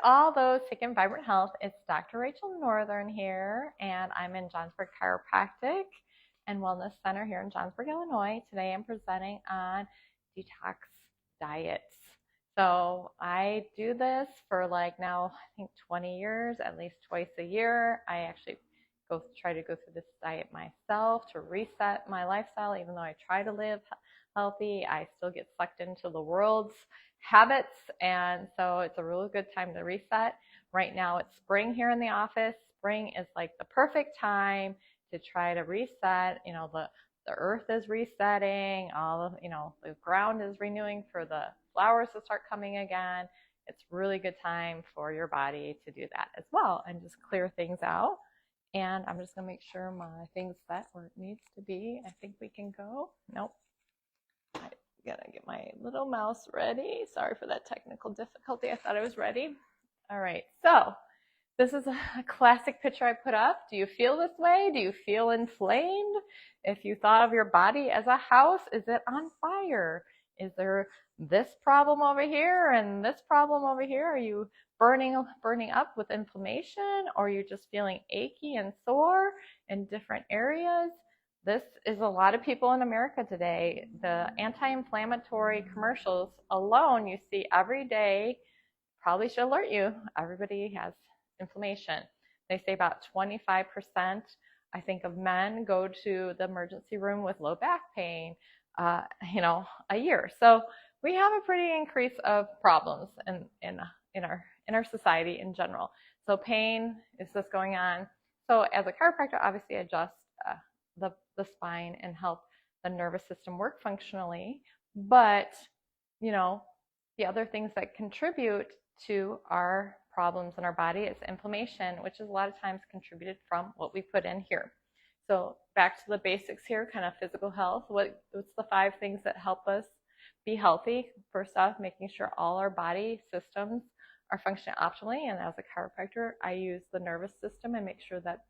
all those seeking vibrant health. It's Dr. Rachel Northern here, and I'm in Johnsburg Chiropractic and Wellness Center here in Johnsburg, Illinois. Today I'm presenting on detox diets. So I do this for now, I think 20 years, at least twice a year. I actually try to go through this diet myself to reset my lifestyle. Even though I try to live healthy, I still get sucked into the world's habits, and so it's a really good time to reset. Right now it's spring here in the office. Spring is like the perfect time to try to reset. The earth is resetting, the ground is renewing for the flowers to start coming again. It's a really good time for your body to do that as well and just clear things out. And I'm just gonna make sure my thing's set where it needs to be. I think we can go. Nope. I gotta get my little mouse ready. Sorry for that technical difficulty. I thought I was ready. All right, so this is a classic picture I put up. Do you feel this way? Do you feel inflamed? If you thought of your body as a house, is it on fire? Is there this problem over here and this problem over here? Are you burning up with inflammation, or are you just feeling achy and sore in different areas? This is a lot of people in America today. The anti-inflammatory commercials alone you see every day probably should alert you. Everybody has inflammation. They say about 25%, I think, of men go to the emergency room with low back pain, a year. So we have a pretty increase of problems in our society in general. So pain is just going on. So as a chiropractor, obviously I adjust the spine and help the nervous system work functionally. But, the other things that contribute to our problems in our body is inflammation, which is a lot of times contributed from what we put in here. So back to the basics here, kind of physical health. What's the 5 things that help us be healthy? First off, making sure all our body systems are functioning optimally. And as a chiropractor, I use the nervous system and make sure that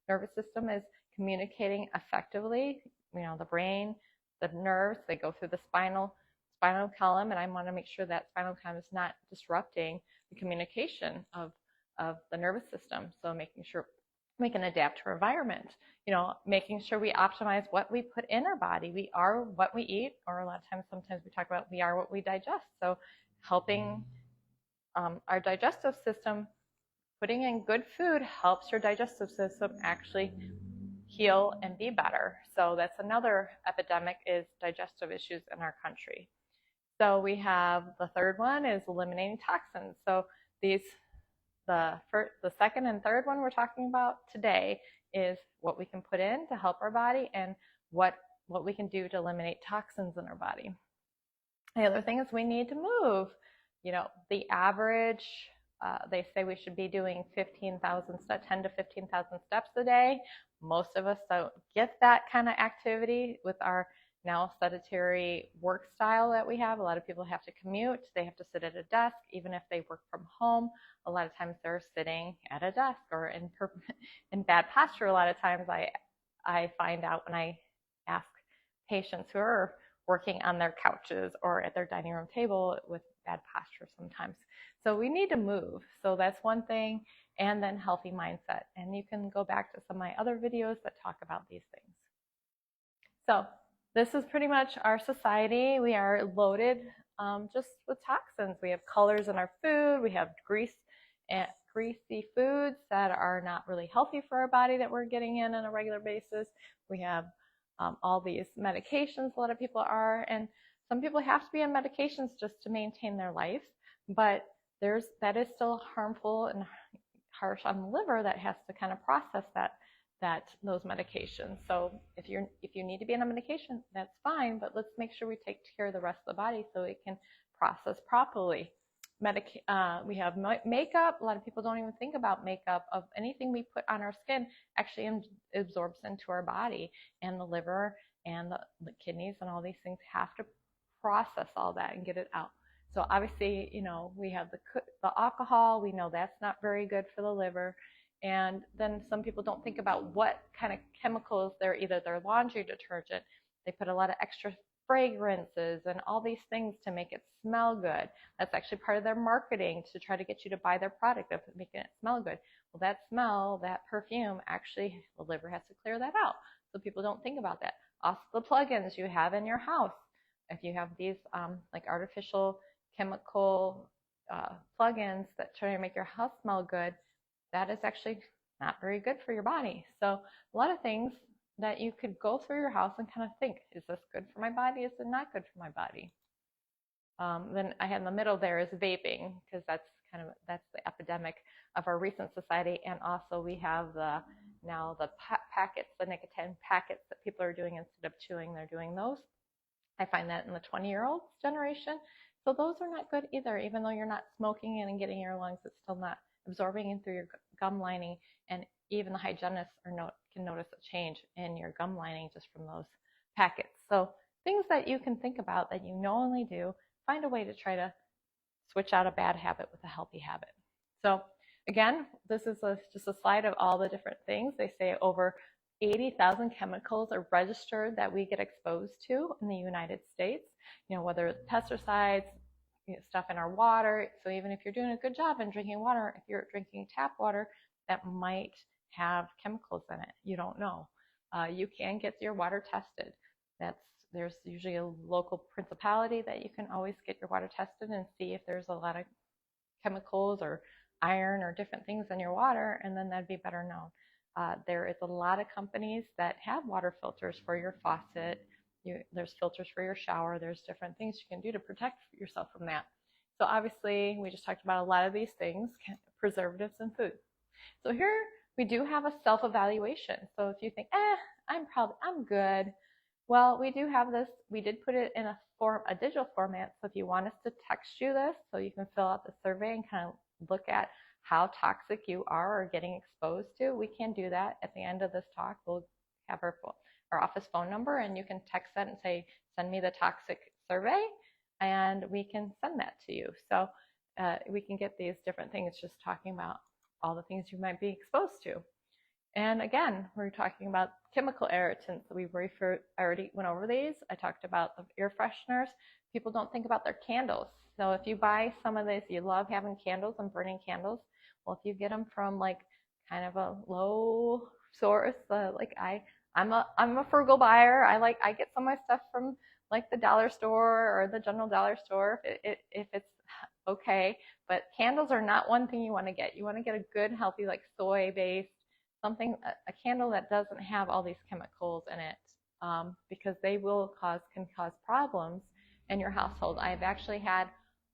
nervous system is communicating effectively. The brain, the nerves, they go through the spinal column, and I want to make sure that spinal column is not disrupting the communication of the nervous system. So making sure we can adapt to our environment, making sure we optimize what we put in our body. We are what we eat, or a lot of times, sometimes we talk about we are what we digest. So helping our digestive system, putting in good food helps your digestive system actually heal and be better. So that's another epidemic, is digestive issues in our country. So we have the third one is eliminating toxins. So the second and third one we're talking about today is what we can put in to help our body, and what we can do to eliminate toxins in our body. The other thing is we need to move. The average, they say we should be doing 10 to 15,000 steps a day. Most of us don't get that kind of activity with our now sedentary work style that we have. A lot of people have to commute. They have to sit at a desk. Even if they work from home, a lot of times they're sitting at a desk or in bad posture. A lot of times I find out when I ask patients who are working on their couches or at their dining room table with bad posture sometimes. So we need to move. So that's one thing. And then healthy mindset. And you can go back to some of my other videos that talk about these things. So this is pretty much our society. We are loaded just with toxins. We have colors in our food. We have greasy foods that are not really healthy for our body that we're getting in on a regular basis. We have all these medications a lot of people are, and some people have to be on medications just to maintain their life, but that is still harmful and harsh on the liver that has to kind of process those medications. So if you need to be on a medication, that's fine, but let's make sure we take care of the rest of the body so it can process properly. We have makeup. A lot of people don't even think about makeup. Of anything we put on our skin actually absorbs into our body, and the liver and the kidneys and all these things have to process all that and get it out. So obviously, we have the alcohol. We know that's not very good for the liver. And then some people don't think about what kind of chemicals either their laundry detergent, they put a lot of extra fragrances and all these things to make it smell good. That's actually part of their marketing to try to get you to buy their product of making it smell good. Well, that smell, that perfume, actually the liver has to clear that out. So people don't think about that. Also, the plugins you have in your house. If you have these like artificial chemical plugins that try to make your house smell good, that is actually not very good for your body. So a lot of things that you could go through your house and kind of think, is this good for my body? Is it not good for my body? Then I have in the middle there is vaping, because that's the epidemic of our recent society. And also we have the packets, the nicotine packets that people are doing instead of chewing, they're doing those. I find that in the 20-year-old generation. So those are not good either. Even though you're not smoking and getting in your lungs, it's still not absorbing in through your gum lining. And even the hygienists can notice a change in your gum lining just from those packets. So things that you can think about that you knowingly do, find a way to try to switch out a bad habit with a healthy habit. So again, this is just a slide of all the different things. They say over 80,000 chemicals are registered that we get exposed to in the United States, whether it's pesticides, stuff in our water. So even if you're doing a good job in drinking water, if you're drinking tap water, that might have chemicals in it. You don't know. You can get your water tested. There's usually a local principality that you can always get your water tested and see if there's a lot of chemicals or iron or different things in your water, and then that'd be better known. There is a lot of companies that have water filters for your faucet. There's filters for your shower. There's different things you can do to protect yourself from that. So obviously, we just talked about a lot of these things, preservatives in food. So here we do have a self-evaluation. So if you think, I'm good. Well, we do have this. We did put it in a digital format. So if you want us to text you this, so you can fill out the survey and kind of look at how toxic you are or getting exposed to, we can do that. At the end of this talk, we'll have our office phone number, and you can text that and say, send me the toxic survey, and we can send that to you. So we can get these different things, just talking about all the things you might be exposed to. And again, we're talking about chemical irritants. I already went over these. I talked about the air fresheners. People don't think about their candles. So if you buy some of this, you love having candles and burning candles. Well, if you get them from like kind of a low source, I'm a frugal buyer. I get some of my stuff from like the dollar store or the general dollar store if it's okay. But candles are not one thing you want to get. You want to get a good, healthy, like soy-based something, a candle that doesn't have all these chemicals in it, because they can cause problems in your household. I've actually had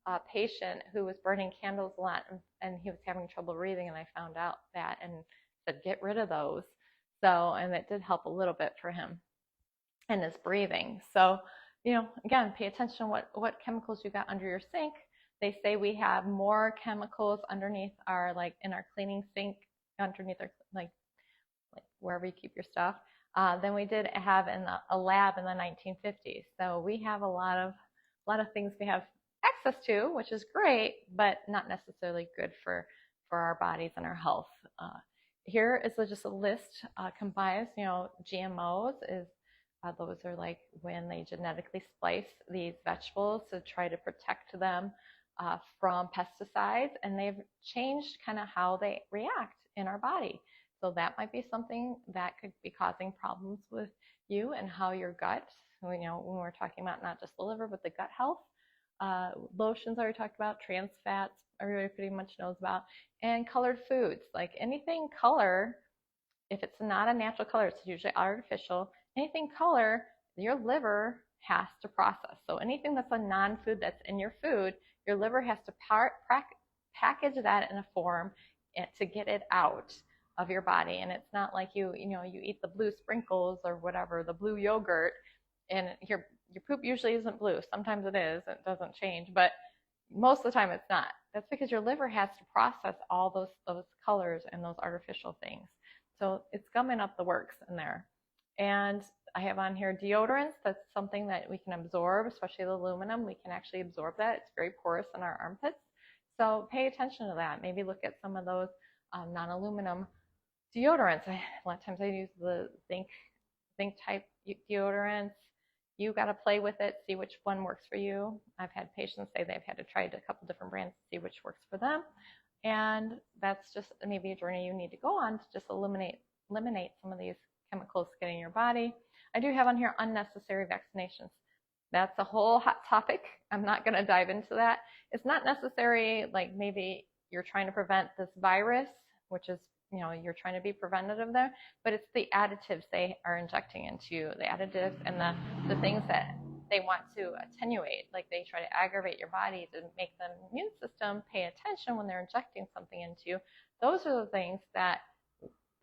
a patient who was burning candles a lot, and he was having trouble breathing, and I found out that and said, get rid of those. So, and it did help a little bit for him and his breathing. So, again, pay attention to what chemicals you got under your sink. They say we have more chemicals underneath in our cleaning sink, underneath our like wherever you keep your stuff, than we did have in a lab in the 1950s. So we have a lot of things we have access to, which is great, but not necessarily good for our bodies and our health. Here is just a list combines, GMOs is those are like when they genetically splice these vegetables to try to protect them from pesticides, and they've changed kind of how they react in our body. So that might be something that could be causing problems with you and how your gut, when we're talking about not just the liver, but the gut health. Lotions I already talked about, trans fats, everybody pretty much knows about, and colored foods. Like anything color, if it's not a natural color, it's usually artificial. Anything color, your liver has to process. So anything that's a non-food that's in your food, your liver has to package that in a form to get it out of your body. And it's not like you eat the blue sprinkles or whatever, the blue yogurt, and your poop usually isn't blue. Sometimes it is, it doesn't change, but most of the time it's not. That's because your liver has to process all those colors and those artificial things. So it's gumming up the works in there. And I have on here deodorants. That's something that we can absorb, especially the aluminum. We can actually absorb that. It's very porous in our armpits. So pay attention to that. Maybe look at some of those non-aluminum deodorants. A lot of times I use the zinc type deodorants. you got to play with it, see which one works for you. I've had patients say they've had to try a couple different brands to see which works for them. And that's just maybe a journey you need to go on to just eliminate some of these chemicals getting in your body. I do have on here unnecessary vaccinations. That's a whole hot topic. I'm not going to dive into that. It's not necessary, like maybe you're trying to prevent this virus, which is, you're trying to be preventative there, but it's the additives they are injecting into you, the additives and the things that they want to attenuate, like they try to aggravate your body to make the immune system pay attention when they're injecting something into you. Those are the things that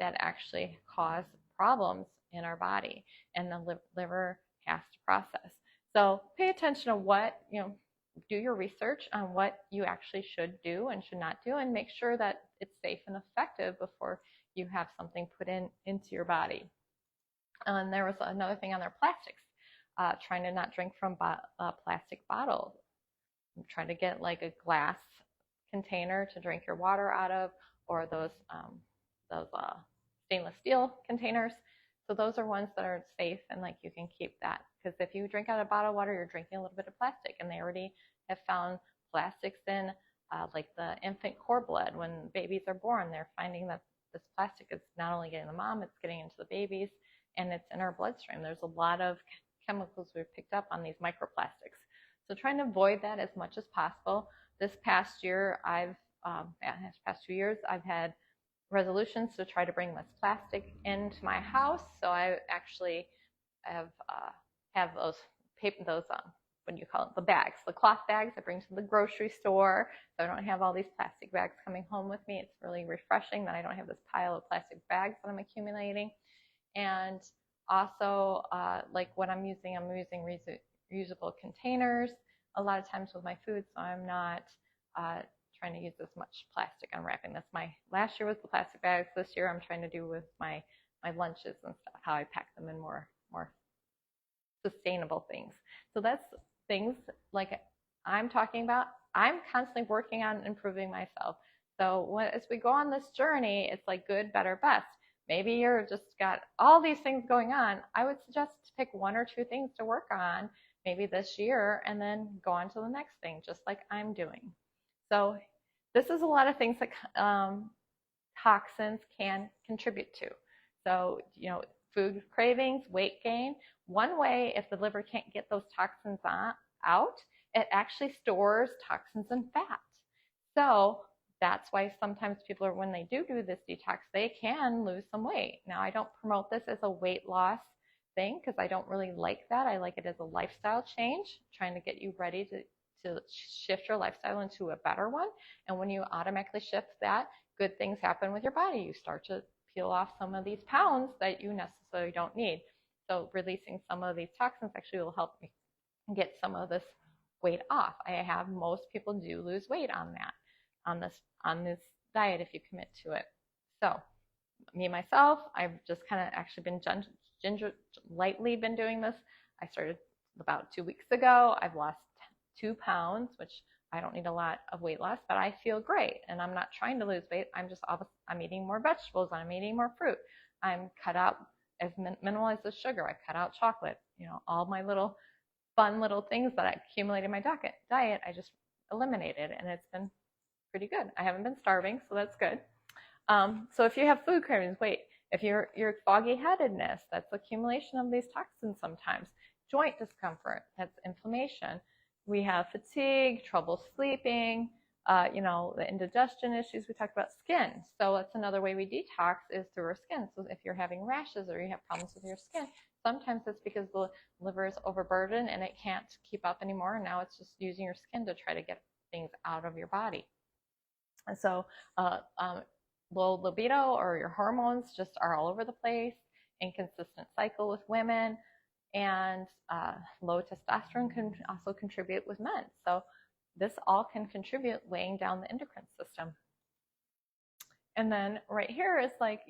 actually cause problems in our body, and the liver has to process. So pay attention to what, do your research on what you actually should do and should not do, and make sure that it's safe and effective before you have something put into your body. And there was another thing on their plastics, trying to not drink from plastic bottles. Try to get like a glass container to drink your water out of, or those stainless steel containers. So those are ones that are safe, and like you can keep that, because if you drink out of bottled water, you're drinking a little bit of plastic, and they already have found plastics in like the infant cord blood. When babies are born, they're finding that this plastic is not only getting the mom, it's getting into the babies, and it's in our bloodstream. There's a lot of chemicals we've picked up on these microplastics. So trying to avoid that as much as possible. This past year, past 2 years, I've had resolutions to try to bring less plastic into my house. So I actually have those what do you call it? The bags, the cloth bags I bring to the grocery store. So I don't have all these plastic bags coming home with me. It's really refreshing that I don't have this pile of plastic bags that I'm accumulating. And also, like what I'm using reusable containers a lot of times with my food, so I'm not trying to use as much plastic on wrapping. That's last year was the plastic bags. This year I'm trying to do with my lunches and stuff, how I pack them in more sustainable things. So that's things like I'm talking about. I'm constantly working on improving myself. So as we go on this journey, it's like good, better, best. Maybe you're just got all these things going on. I would suggest to pick 1 or 2 things to work on maybe this year, and then go on to the next thing, just like I'm doing. So this is a lot of things that toxins can contribute to. So, food cravings, weight gain. One way, if the liver can't get those toxins out, it actually stores toxins in fat. So that's why sometimes people when they do this detox, they can lose some weight. Now, I don't promote this as a weight loss thing, because I don't really like that. I like it as a lifestyle change, trying to get you ready to shift your lifestyle into a better one. And when you automatically shift that, good things happen with your body. You start to peel off some of these pounds that you necessarily don't need. So releasing some of these toxins actually will help me get some of this weight off. Most people do lose weight on that, on this diet if you commit to it. So me myself, I've just kind of actually been lightly been doing this. I started about 2 weeks ago. I've lost 2 pounds, which I don't need a lot of weight loss, but I feel great. And I'm not trying to lose weight. I'm eating more vegetables. I'm eating more fruit. I'm cut out as minimal as the sugar. I cut out chocolate. All my little fun little things that I accumulated in my diet, I just eliminated, and it's been pretty good. I haven't been starving, so that's good. So if you have food cravings, if you're foggy headedness, that's accumulation of these toxins sometimes. Joint discomfort, that's inflammation. We have fatigue, trouble sleeping, the indigestion issues. We talked about skin. So that's another way we detox is through our skin. So if you're having rashes or you have problems with your skin, sometimes it's because the liver is overburdened and it can't keep up anymore. And now it's just using your skin to try to get things out of your body. And so low libido or your hormones just are all over the place, inconsistent cycle with women, and low testosterone can also contribute with men. So this all can contribute weighing down the endocrine system. And then right here is like,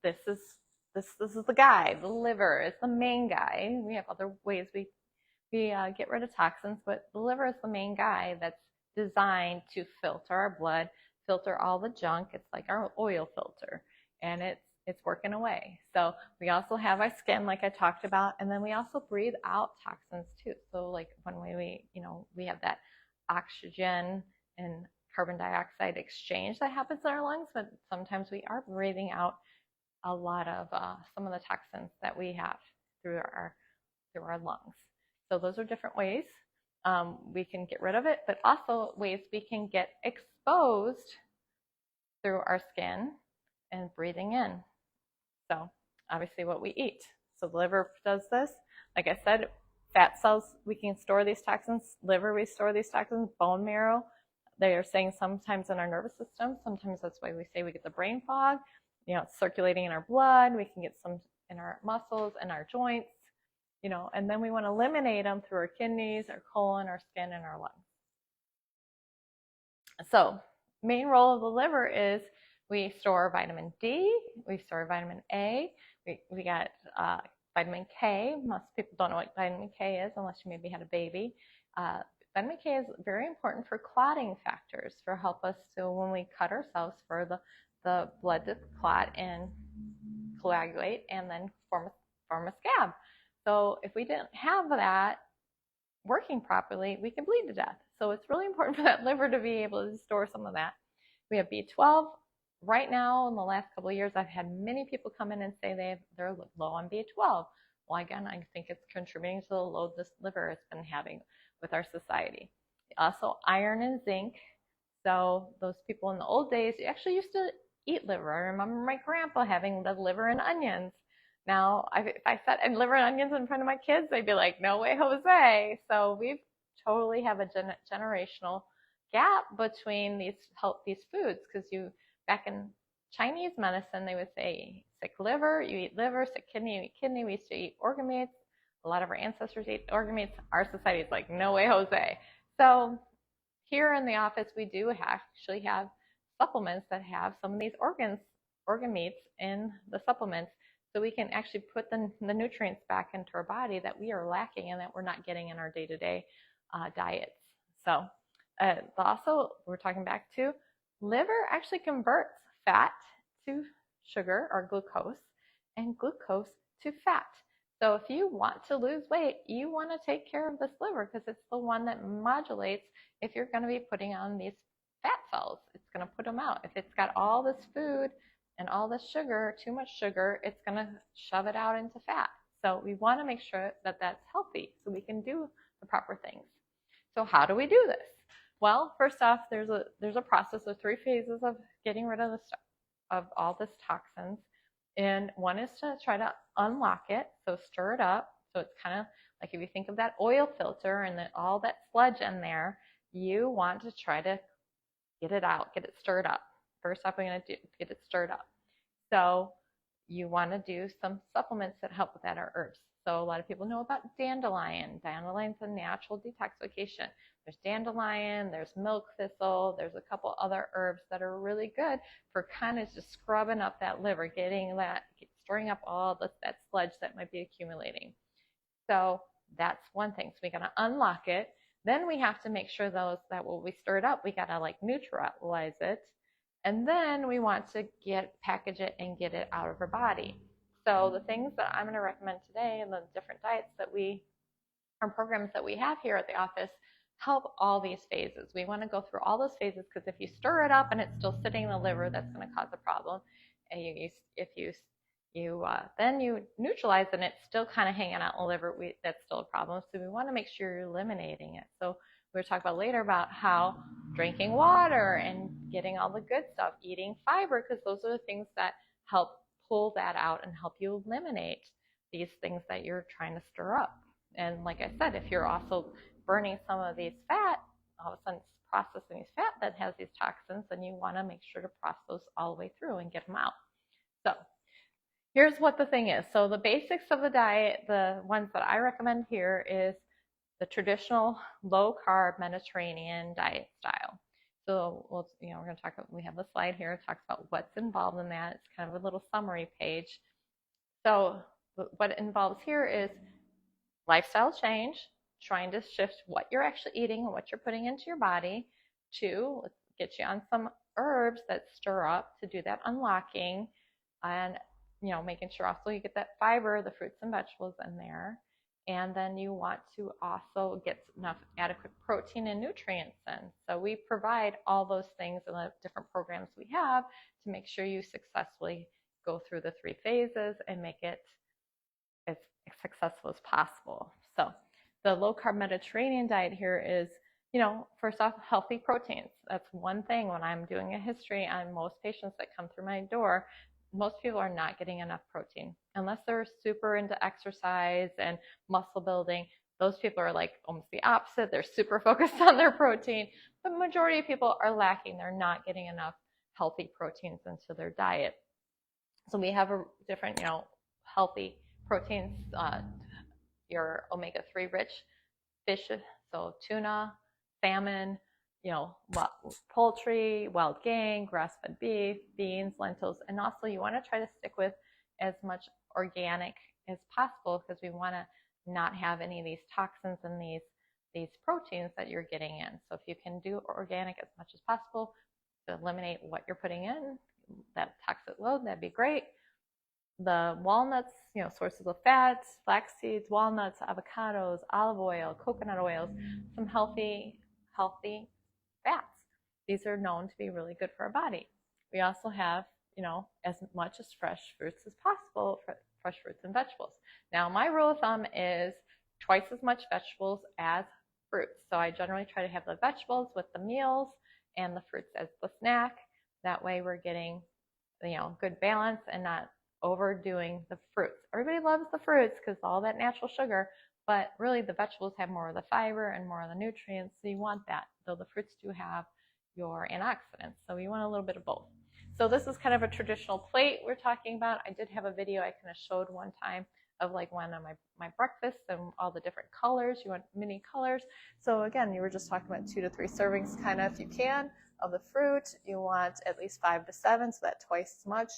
this is the guy, the liver is the main guy. We have other ways we get rid of toxins, but the liver is the main guy that's designed to filter our blood, filter all the junk. It's like our oil filter, and it's it's working away. So we also have our skin, like I talked about, and then we also breathe out toxins too. So like when we have that oxygen and carbon dioxide exchange that happens in our lungs, but sometimes we are breathing out a lot of some of the toxins that we have through our lungs. So those are different ways we can get rid of it, but also ways we can get exposed through our skin and breathing in. So obviously what we eat. So the liver does this. Like I said, fat cells, we can store these toxins. Liver, we store these toxins. Bone marrow, they are saying sometimes in our nervous system. Sometimes that's why we say we get the brain fog. It's circulating in our blood. We can get some in our muscles and our joints, and then we want to eliminate them through our kidneys, our colon, our skin, and our lungs. So main role of the liver is we store vitamin D, we store vitamin A, we got vitamin K. Most people don't know what vitamin K is unless you maybe had a baby. Vitamin K is very important for clotting factors, for help us so when we cut ourselves for the blood to clot and coagulate and then form a scab. So if we didn't have that working properly, we can bleed to death. So it's really important for that liver to be able to store some of that. We have B12. Right now, in the last couple of years, I've had many people come in and say they're low on B12. Well, again, I think it's contributing to the load this liver has been having with our society. Also, iron and zinc. So those people in the old days actually used to eat liver. I remember my grandpa having the liver and onions. Now, if I said liver and onions in front of my kids, they'd be like, no way, Jose. So we totally have a generational gap between these foods, because back in Chinese medicine, they would say sick liver, you eat liver, sick kidney, you eat kidney. We used to eat organ meats. A lot of our ancestors ate organ meats. Our society is like, no way, Jose. So here in the office, we do actually have supplements that have some of these organ meats in the supplements, so we can actually put the nutrients back into our body that we are lacking and that we're not getting in our day-to-day diets. So also, we're talking back to liver actually converts fat to sugar or glucose, and glucose to fat. So if you want to lose weight, you want to take care of this liver, because it's the one that modulates if you're going to be putting on these fat cells. It's going to put them out. If it's got all this food and all this sugar, too much sugar, it's going to shove it out into fat. So we want to make sure that that's healthy so we can do the proper things. So how do we do this? Well, first off, there's a process of 3 phases of getting rid of all this toxins. And one is to try to unlock it, so stir it up. So it's kind of like if you think of that oil filter and all that sludge in there, you want to try to get it out, get it stirred up. First off, we're going to get it stirred up. So you want to do some supplements that help with that, or herbs. So a lot of people know about dandelion. Dandelion's a natural detoxification. There's dandelion, there's milk thistle, there's a couple other herbs that are really good for kind of just scrubbing up that liver, stirring up all that sludge that might be accumulating. So that's one thing. So we got to unlock it. Then we have to make sure that when we stir it up, we got to neutralize it. And then we want to package it and get it out of our body. So the things that I'm going to recommend today and the different diets or programs that we have here at the office help all these phases. We want to go through all those phases, because if you stir it up and it's still sitting in the liver, that's going to cause a problem. And then you neutralize and it's still kind of hanging out in the liver, that's still a problem. So we want to make sure you're eliminating it. So we're talk about later about how drinking water and getting all the good stuff, eating fiber, because those are the things that help pull that out and help you eliminate these things that you're trying to stir up. And like I said, if you're also burning some of these fat, all of a sudden it's processing these fat that has these toxins, then you want to make sure to process those all the way through and get them out. So here's what the thing is. So the basics of the diet, the ones that I recommend here, is the traditional low-carb Mediterranean diet style. So we're going to talk about, we have a slide here that talks about what's involved in that. It's kind of a little summary page. So what it involves here is lifestyle change, trying to shift what you're actually eating and what you're putting into your body. 2, let's get you on some herbs that stir up to do that unlocking. And making sure also you get that fiber, the fruits and vegetables in there. And then you want to also get enough adequate protein and nutrients in. So we provide all those things in the different programs we have to make sure you successfully go through the 3 phases and make it as successful as possible. So the low carb Mediterranean diet here is, first off, healthy proteins. That's one thing when I'm doing a history on most patients that come through my door. Most people are not getting enough protein unless they're super into exercise and muscle building. Those people are like almost the opposite. They're super focused on their protein. The majority of people are lacking. They're not getting enough healthy proteins into their diet. So we have a different, healthy proteins, your omega-3 rich fish, so tuna, salmon, poultry, wild game, grass-fed beef, beans, lentils, and also you want to try to stick with as much organic as possible because we want to not have any of these toxins and these proteins that you're getting in. So if you can do organic as much as possible to eliminate what you're putting in, that toxic load, that'd be great. The walnuts, sources of fats, flax seeds, walnuts, avocados, olive oil, coconut oils, some healthy fats. These are known to be really good for our body. We also have, as much as fresh fruits as possible, fresh fruits and vegetables. Now, my rule of thumb is twice as much vegetables as fruits. So I generally try to have the vegetables with the meals and the fruits as the snack. That way we're getting, good balance and not overdoing the fruits. Everybody loves the fruits because all that natural sugar, but really the vegetables have more of the fiber and more of the nutrients, so you want that, though the fruits do have your antioxidants, so you want a little bit of both. So this is kind of a traditional plate we're talking about. I did have a video I kind of showed one time of like one of my breakfasts and all the different colors. You want many colors. So again, you were just talking about 2 to 3 servings kind of, if you can, of the fruit. You want at least 5 to 7, so that twice as much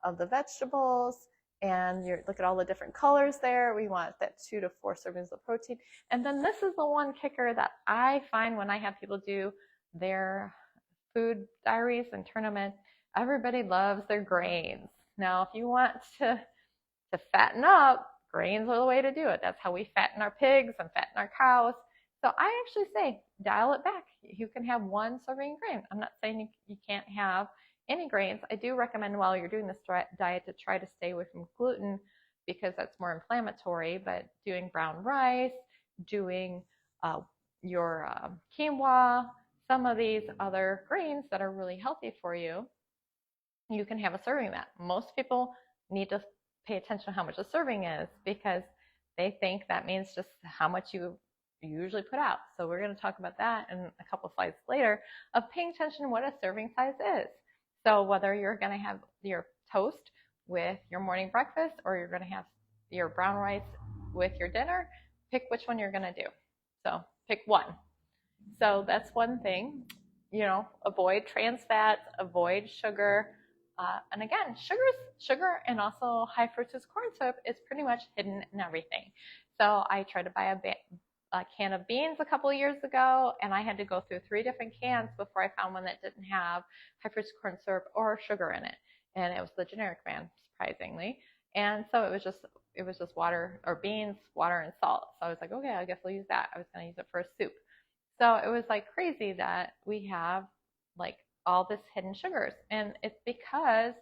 of the vegetables, and you look at all the different colors there. We want that 2 to 4 servings of protein. And then this is the one kicker that I find when I have people do their food diaries and turn them in. Everybody loves their grains. Now, if you want to fatten up, grains are the way to do it. That's how we fatten our pigs and fatten our cows. So I actually say dial it back. You can have 1 serving of grain. I'm not saying you can't have any grains. I do recommend while you're doing this diet to try to stay away from gluten because that's more inflammatory, but doing brown rice, doing your quinoa, some of these other grains that are really healthy for you, you can have a serving of that. Most people need to pay attention to how much a serving is because they think that means just how much you usually put out. So we're going to talk about that in a couple slides later of paying attention to what a serving size is. So whether you're going to have your toast with your morning breakfast or you're going to have your brown rice with your dinner, pick which one you're going to do. So pick one. So that's one thing. Avoid trans fats, avoid sugar. And again, sugar and also high fructose corn syrup is pretty much hidden in everything. So I tried to buy a can of beans a couple of years ago, and I had to go through 3 different cans before I found one that didn't have high fructose corn syrup or sugar in it. And it was the generic brand, surprisingly. And so it was just water or beans, water, and salt. So I was like, okay, I guess I'll use that. I was going to use it for a soup. So it was like crazy that we have like all this hidden sugars, and it's because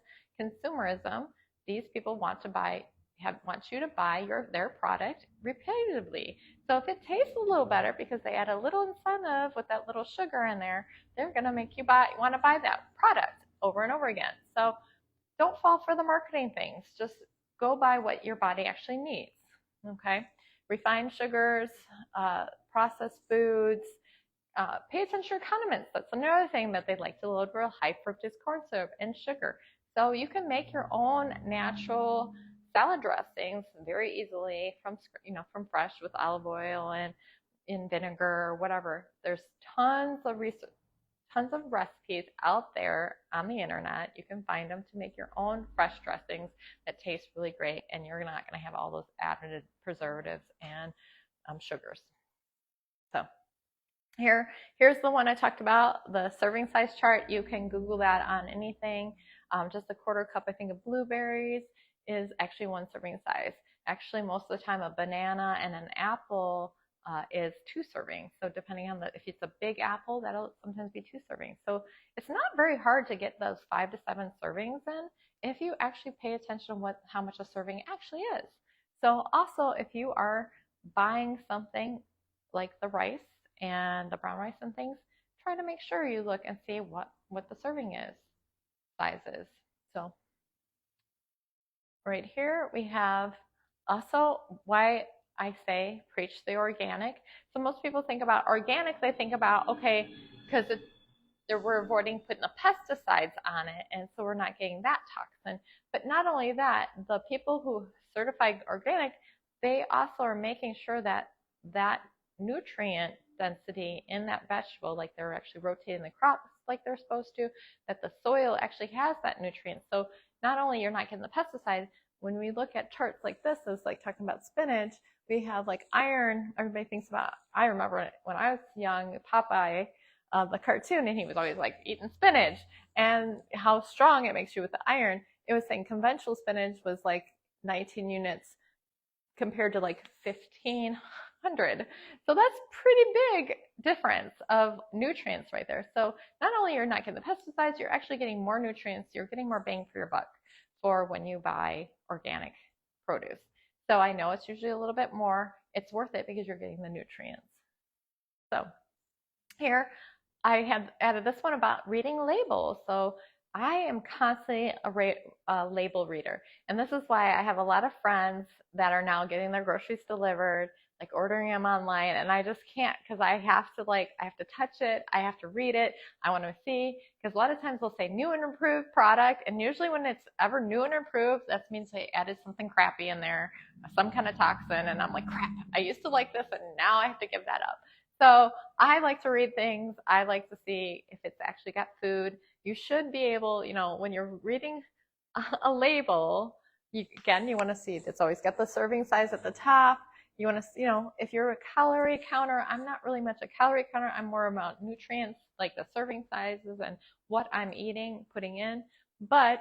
consumerism. These people want you to buy their product repetitively. So if it tastes a little better because they add a little incentive with that little sugar in there, they're going to make you want to buy that product over and over again. So don't fall for the marketing things. Just go by what your body actually needs. Okay? Refined sugars, processed foods. Pay attention to condiments. That's another thing that they like to load real high fructose corn syrup and sugar. So you can make your own natural salad dressings very easily from fresh with olive oil and in vinegar or whatever. There's tons of recipes out there on the internet. You can find them to make your own fresh dressings that taste really great, and you're not going to have all those added preservatives and sugars. So here's the one I talked about, the serving size chart. You can Google that on anything. Just a 1/4 cup, I think, of blueberries is actually one serving size. Actually, most of the time, a banana and an apple is 2 servings. So depending on if it's a big apple, that'll sometimes be 2 servings. So it's not very hard to get those 5 to 7 servings in if you actually pay attention to how much a serving actually is. So also, if you are buying something like the rice and the brown rice and things, try to make sure you look and see what the serving size is. So right here we have also why I say preach the organic. So most people think about organic, they think about, okay, because we're avoiding putting the pesticides on it, and so we're not getting that toxin. But not only that, the people who certify organic, they also are making sure that that nutrient density in that vegetable, like they're actually rotating the crops like they're supposed to, that the soil actually has that nutrient. So not only you're not getting the pesticides, when we look at charts like this, is like talking about spinach, we have like iron. Everybody thinks about, I remember when I was young, Popeye, the cartoon, and he was always like eating spinach and how strong it makes you with the iron. It was saying conventional spinach was like 19 units compared to like 1,500. So that's pretty big difference of nutrients right there. So not only you're not getting the pesticides, you're actually getting more nutrients. You're getting more bang for your buck for when you buy organic produce. So I know it's usually a little bit more. It's worth it because you're getting the nutrients. So here I have added this one about reading labels. So I am constantly a label reader. And this is why I have a lot of friends that are now getting their groceries delivered, like ordering them online. And I just can't, because I have to touch it. I have to read it. I want to see, because a lot of times they'll say new and improved product. And usually when it's ever new and improved, that means they added something crappy in there, some kind of toxin. And I'm like, crap, I used to like this and now I have to give that up. So I like to read things. I like to see if it's actually got food. You should be able, when you're reading a label, you want to see it's always got the serving size at the top. You want to, if you're a calorie counter, I'm not really much a calorie counter. I'm more about nutrients, like the serving sizes and what I'm eating, putting in. But,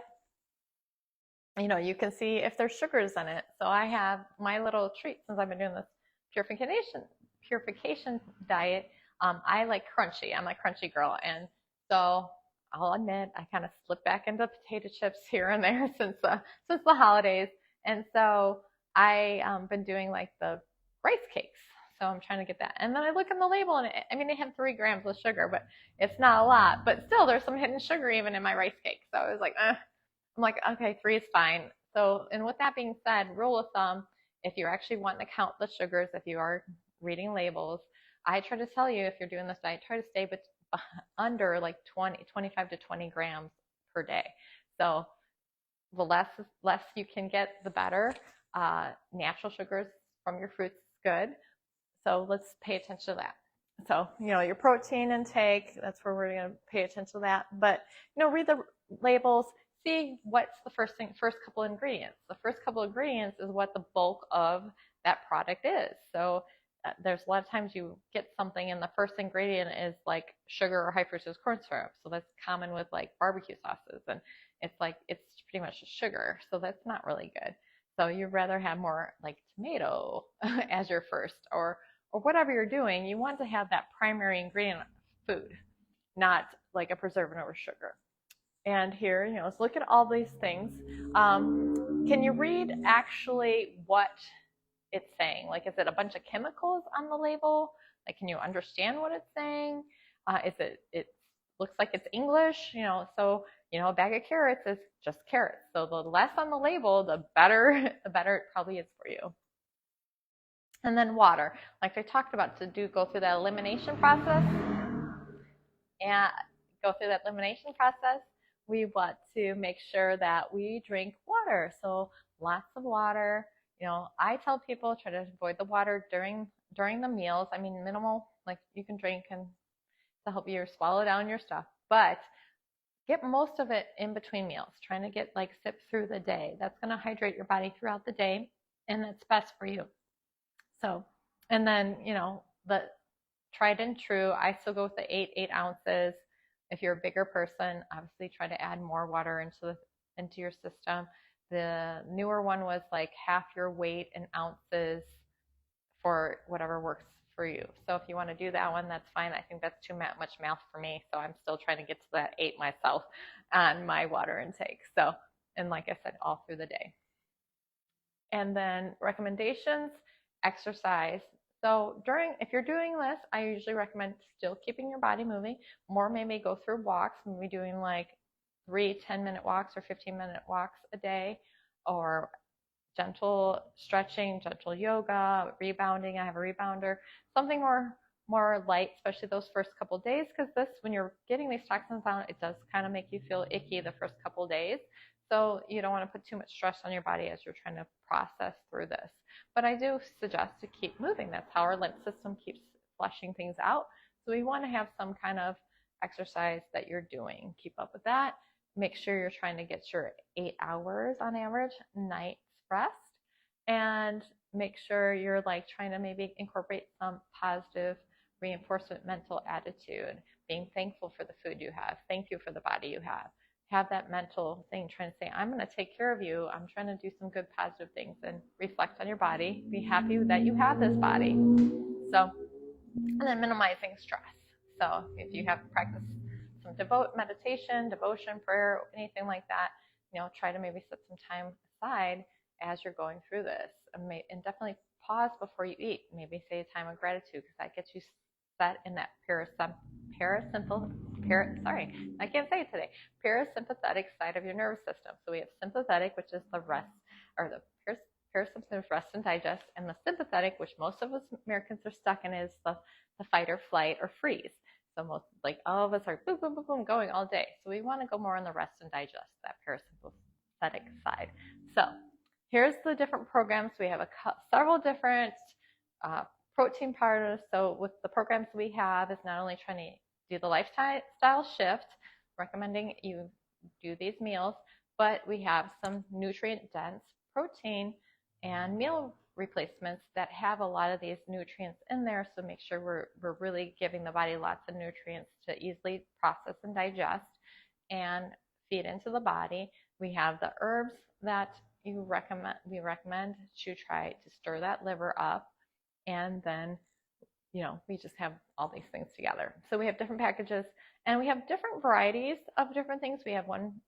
you can see if there's sugars in it. So I have my little treat since I've been doing this purification diet. I like crunchy. I'm a crunchy girl. And so I'll admit I kind of slipped back into potato chips here and there since the holidays. And so I've been doing like the rice cakes. So I'm trying to get that. And then I look in the label and they have 3 grams of sugar, but it's not a lot. But still, there's some hidden sugar even in my rice cake. So I was like, I'm like, okay, 3 is fine. So, and with that being said, rule of thumb, if you're actually wanting to count the sugars, if you are reading labels, I try to tell you, if you're doing this diet, try to stay under like 25 to 20 grams per day. So the less you can get, the better. Natural sugars from your fruits is good. So let's pay attention to that. So, your protein intake, that's where we're going to pay attention to that. But, read the labels, see what's the first couple ingredients. The first couple ingredients is what the bulk of that product is. So there's a lot of times you get something and the first ingredient is like sugar or high fructose corn syrup. So that's common with like barbecue sauces, and it's pretty much sugar. So that's not really good. So you'd rather have more like tomato as your first, or whatever you're doing. You want to have that primary ingredient food, not like a preservative or sugar. And here, let's look at all these things. Can you read actually what it's saying? Like, is it a bunch of chemicals on the label? Like, can you understand what it's saying? It looks like it's English, so, a bag of carrots is just carrots. So the less on the label, the better it probably is for you. And then water, like I talked about, go through that elimination process. And go through that elimination process, we want to make sure that we drink water. So lots of water. I tell people try to avoid the water during the meals. I mean, minimal, like you can drink and to help you swallow down your stuff, but get most of it in between meals. Trying to get sip through the day. That's going to hydrate your body throughout the day, and it's best for you. So, and then the tried and true, I still go with the 8 ounces. If you're a bigger person, obviously try to add more water into your system. The newer one was like half your weight in ounces for whatever works for you. So if you want to do that one, that's fine. I think that's too much math for me. So I'm still trying to get to that 8 myself on my water intake. So, and like I said, all through the day. And then recommendations, exercise. So if you're doing this, I usually recommend still keeping your body moving. More maybe go through walks, maybe doing like 3 10-minute walks or 15-minute walks a day, or gentle stretching, gentle yoga, rebounding. I have a rebounder, something more light, especially those first couple of days, because when you're getting these toxins out, it does kind of make you feel icky the first couple of days. So you don't want to put too much stress on your body as you're trying to process through this. But I do suggest to keep moving. That's how our lymph system keeps flushing things out. So we want to have some kind of exercise that you're doing. Keep up with that. Make sure you're trying to get your 8 hours on average night's rest, and make sure you're like trying to maybe incorporate some positive reinforcement mental attitude, being thankful for the food you have, thank you for the body you have that mental thing, trying to say, I'm going to take care of you. I'm trying to do some good positive things, and reflect on your body. Be happy that you have this body. So, and then minimizing stress. So if you have practiced some meditation, devotion, prayer, anything like that, try to maybe set some time aside as you're going through this, and definitely pause before you eat. Maybe say a time of gratitude, because that gets you set in that parasympathetic side of your nervous system. So we have sympathetic, which is the rest, or the parasympathetic rest and digest, and the sympathetic, which most of us Americans are stuck in, is the fight or flight or freeze. So like all of us are boom, boom, boom, boom, going all day. So we want to go more on the rest and digest, that parasympathetic side. So here's the different programs. We have several different protein powders. So with the programs we have is not only trying to do the lifestyle shift, recommending you do these meals, but we have some nutrient-dense protein and meal replacements that have a lot of these nutrients in there. So make sure we're really giving the body lots of nutrients to easily process and digest and feed into the body. We have the herbs that we recommend to try to stir that liver up, and then we just have all these things together. So we have different packages, and we have different varieties of different things. We have one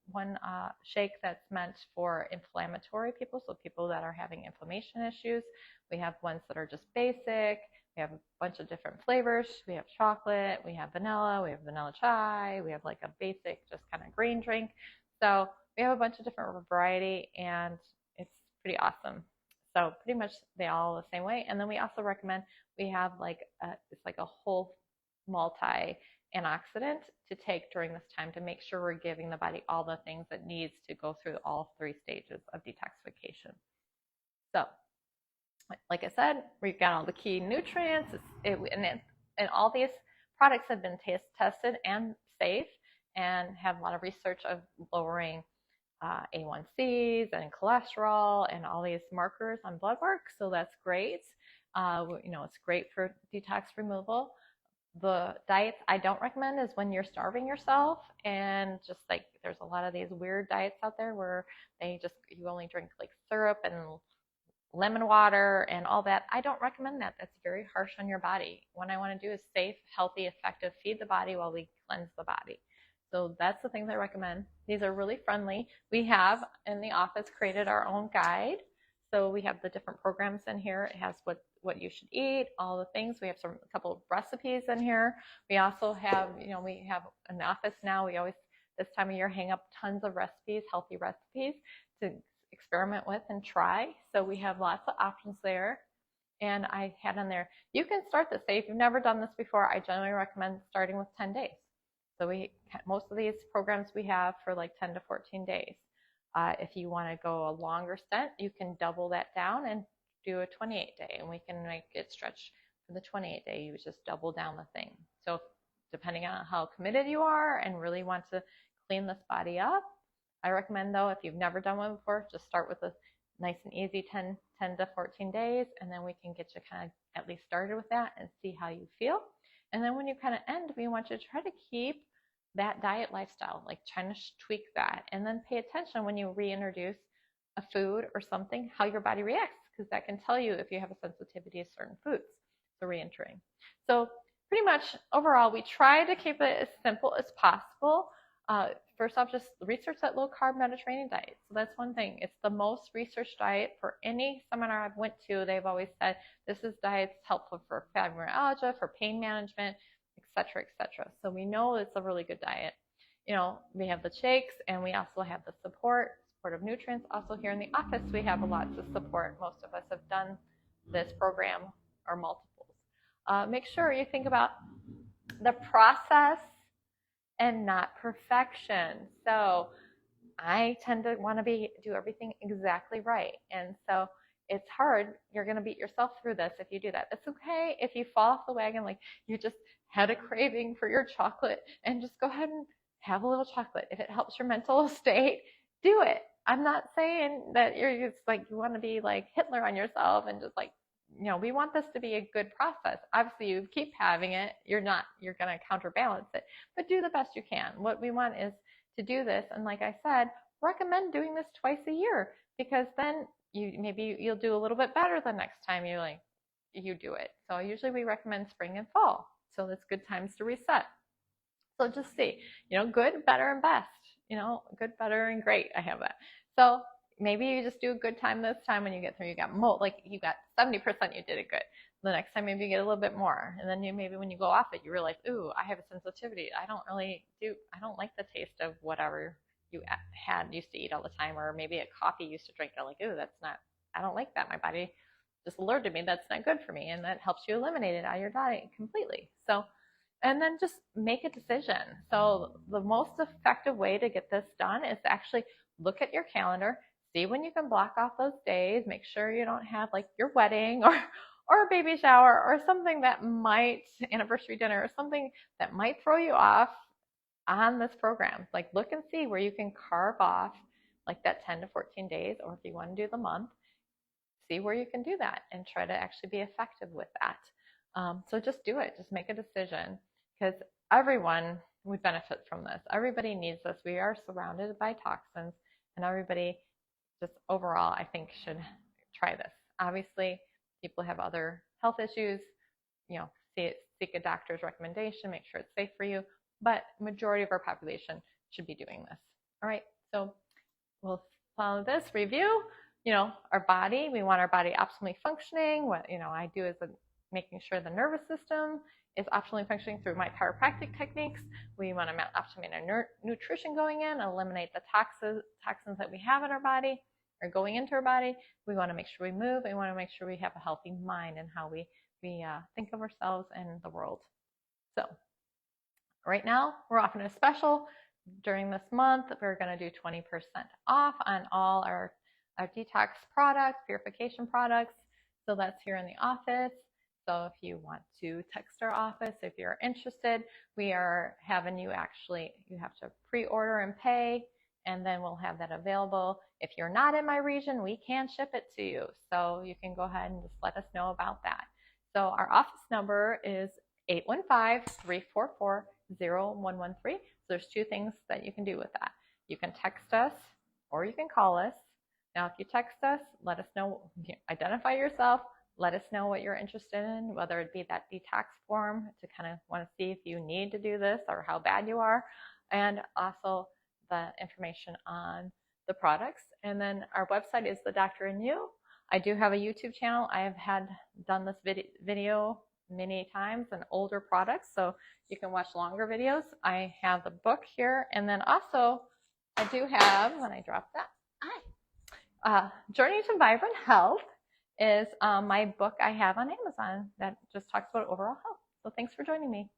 shake that's meant for inflammatory people, so people that are having inflammation issues. We have ones that are just basic. We have a bunch of different flavors. We have chocolate, we have vanilla chai, we have like a basic just kind of green drink. So we have a bunch of different variety, and it's pretty awesome. So pretty much they all the same way. And then we also recommend we have it's like a whole multi antioxidant to take during this time to make sure we're giving the body all the things it needs to go through all 3 stages of detoxification. So like I said, we've got all the key nutrients, and all these products have been tested and safe, and have a lot of research of lowering A1Cs and cholesterol and all these markers on blood work. So that's great. It's great for detox removal. The diets I don't recommend is when you're starving yourself, and just like there's a lot of these weird diets out there where you only drink like syrup and lemon water and all that. I don't recommend that. That's very harsh on your body. What I want to do is safe, healthy, effective, feed the body while we cleanse the body. So that's the things I recommend. These are really friendly. We have in the office created our own guide. So we have the different programs in here. It has what you should eat, all the things. We have a couple of recipes in here. We also have, we have an office now. We always, this time of year, hang up tons of recipes, healthy recipes to experiment with and try. So we have lots of options there. And I had in there, you can start this. Say if you've never done this before, I generally recommend starting with 10 days. So most of these programs we have for like 10 to 14 days. If you want to go a longer stint, you can double that down and do a 28-day, and we can make it stretch for the 28-day. You just double down the thing. So depending on how committed you are and really want to clean this body up, I recommend, though, if you've never done one before, just start with a nice and easy 10 to 14 days, and then we can get you kind of at least started with that and see how you feel. And then when you kind of end, we want you to try to keep that diet lifestyle, like trying to tweak that, and then pay attention when you reintroduce a food or something, how your body reacts, because that can tell you if you have a sensitivity to certain foods. So reentering. So pretty much overall, we try to keep it as simple as possible. First off, just research that low carb Mediterranean diet. So that's one thing. It's the most researched diet for any seminar I've went to. They've always said this is diet helpful for fibromyalgia, for pain management, etc., etc. So we know it's a really good diet. We have the shakes, and we also have the supportive nutrients. Also here in the office, we have lots of support. Most of us have done this program or multiples. Make sure you think about the process and not perfection. So I tend to want to do everything exactly right. And so it's hard. You're going to beat yourself through this if you do that. It's okay if you fall off the wagon, like you just had a craving for your chocolate, and just go ahead and have a little chocolate. If it helps your mental state, do it. I'm not saying that you're just like, you want to be like Hitler on yourself and just like, we want this to be a good process. Obviously, you keep having it. You're going to counterbalance it, but do the best you can. What we want is to do this. And like I said, recommend doing this twice a year, because then you'll do a little bit better the next time you do it. So usually we recommend spring and fall. So that's good times to reset. So just see, good, better, and best. Good, better, and great. I have that. So maybe you just do a good time this time. When you get through, you got 70%, you did it good. The next time maybe you get a little bit more, and then maybe when you go off it, you realize, ooh, I have a sensitivity. I don't like the taste of whatever you used to eat all the time, or maybe a coffee you used to drink. You're like, ooh, I don't like that. My body just alerted me that's not good for me, and that helps you eliminate it out of your diet completely. So, and then just make a decision. So the most effective way to get this done is to actually look at your calendar, see when you can block off those days. Make sure you don't have like your wedding or a baby shower or something that might, anniversary dinner or something that might throw you off on this program. Like look and see where you can carve off like that 10 to 14 days, or if you want to do the month, see where you can do that and try to actually be effective with that. So just do it. Just make a decision, because everyone would benefit from this. Everybody needs this. We are surrounded by toxins, and everybody just overall, I think, should try this. Obviously, people have other health issues. Seek a doctor's recommendation. Make sure it's safe for you. But majority of our population should be doing this. All right. So we'll follow this review. Our body. We want our body optimally functioning. What I do is making sure the nervous system is optimally functioning through my chiropractic techniques. We want to optimize our nutrition going in, eliminate the toxins that we have in our body or going into our body. We want to make sure we move. We want to make sure we have a healthy mind and how we think of ourselves and the world. So right now we're offering a special during this month. We're going to do 20% off on all our detox products, purification products. So that's here in the office. So if you want to text our office, if you're interested, we are having you have to pre-order and pay, and then we'll have that available. If you're not in my region, we can ship it to you. So you can go ahead and just let us know about that. So our office number is 815-344-0113. So there's two things that you can do with that. You can text us or you can call us. Now, if you text us, let us know, identify yourself, let us know what you're interested in, whether it be that detox form to kind of want to see if you need to do this or how bad you are, and also the information on the products. And then our website is The Doctor in You. I do have a YouTube channel. I have done this video many times on older products, so you can watch longer videos. I have the book here, and then also I do have, when I drop that, Journey to Vibrant Health is my book I have on Amazon that just talks about overall health. So thanks for joining me.